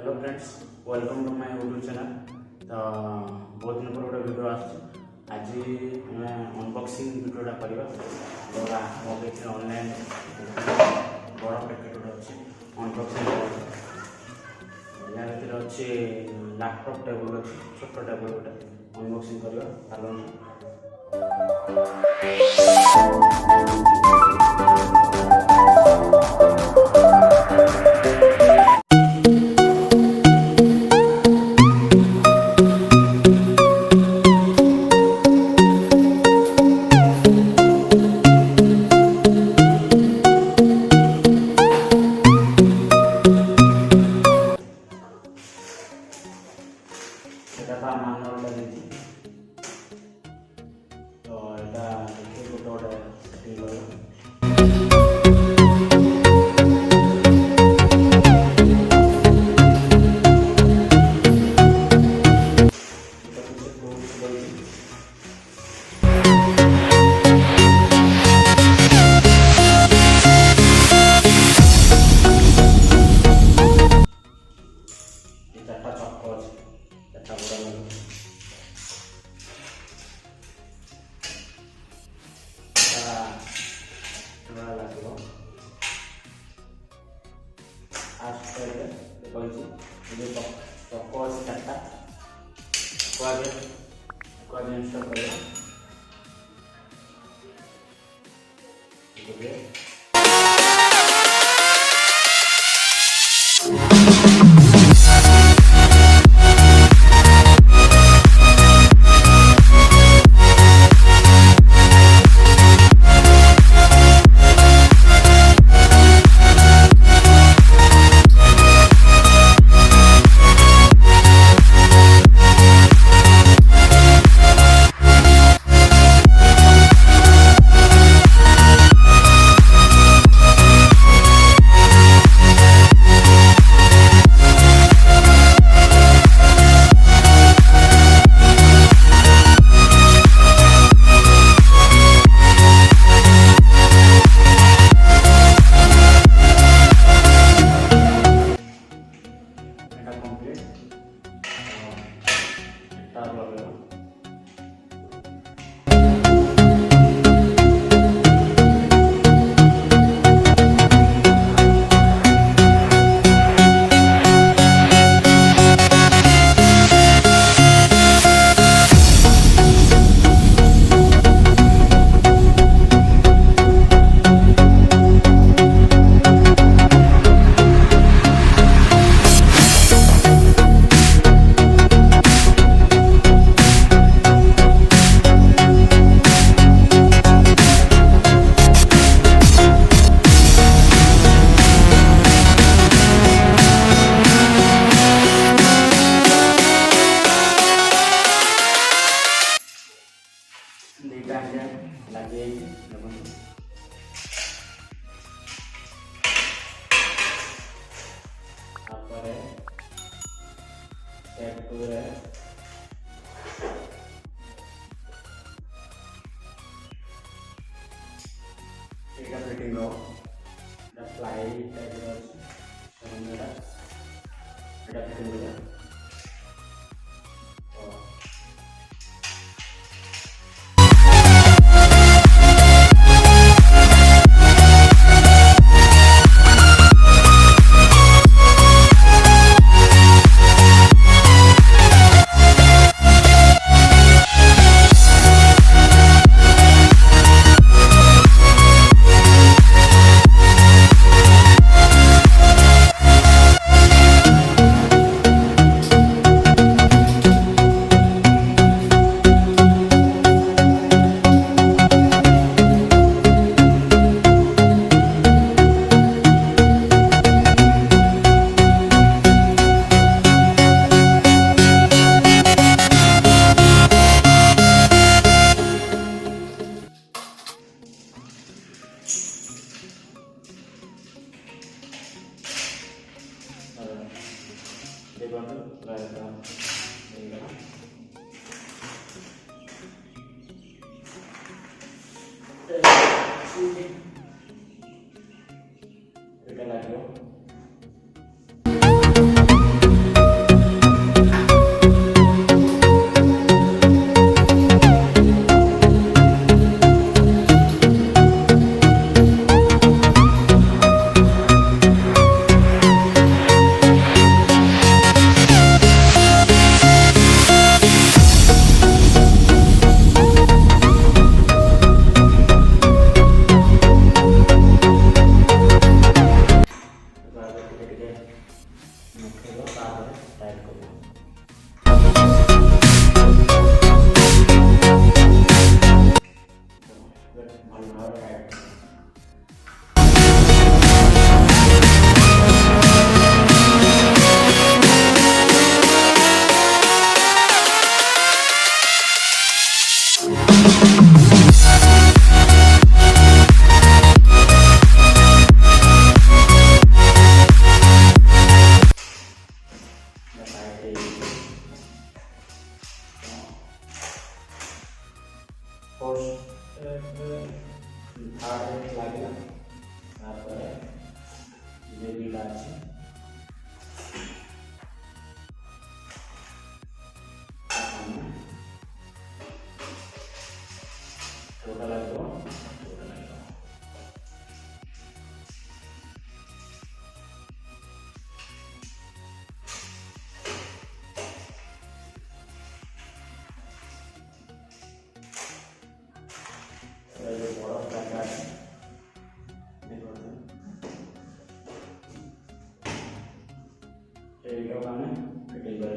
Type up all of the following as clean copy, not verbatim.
Hello friends, welcome to my YouTube channel. तो बहुत दिन पर गोटे वीडियो आज अनबॉक्सिंग वीडियोटा करवा मगे ऑनलाइन बड़ पैकेट गोटे अच्छे अनबॉक्सिंग या भर अच्छे लैपटॉप टेबल अच्छे छोट टेबल गोटे अनबॉक्सिंग करवा। এটা তো ম্যানুয়ালটা দিয়েছি, তো এটা দেখে গোটে গোটে সেটিং করব। চারটা চক্র আছে, চারটা বড় লাগবে। আসতে বলছি যে চক্র আছে চারটা, আগে ইনস্টল করবে। लगे फिटिंग फ्लाई फिटिंग এটা লাগলো। ନଖେଇବ ତାପରେ ଟାଇଟ୍ କରିବ। ଭଲ ଭାବରେ ଟାଇଟ୍ କରିବ। थार्ड लगे बेबी अच्छी छोटा लगो बड़ा प्लांट है फिटिंग कर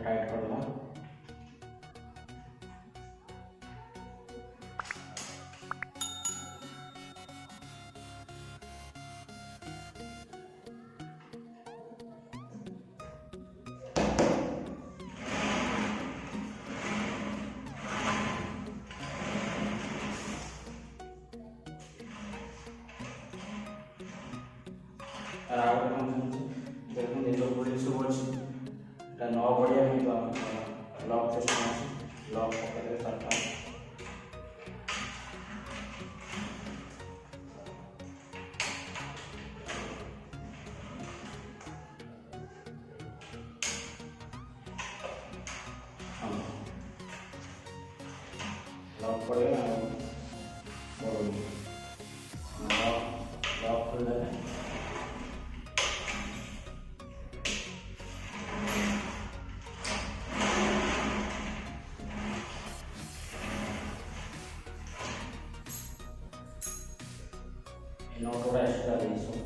टाइट कर दो। देखो जो पुलिस न बढ़िया लॉक सिस्टम अच्छे लॉक पकड़े सरकार लॉक पड़े लॉक खुल जाए थोड़ा एक्स्ट्रा दीजिए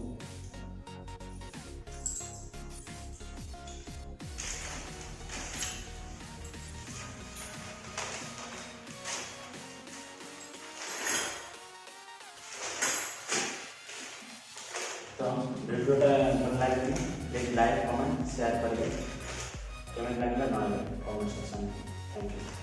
तो वीडियोटा भल लगे प्लीज लाइक कमेंट शेयर करिए केमेंट लगे ना कमेंट सेक्शन में थैंक यू।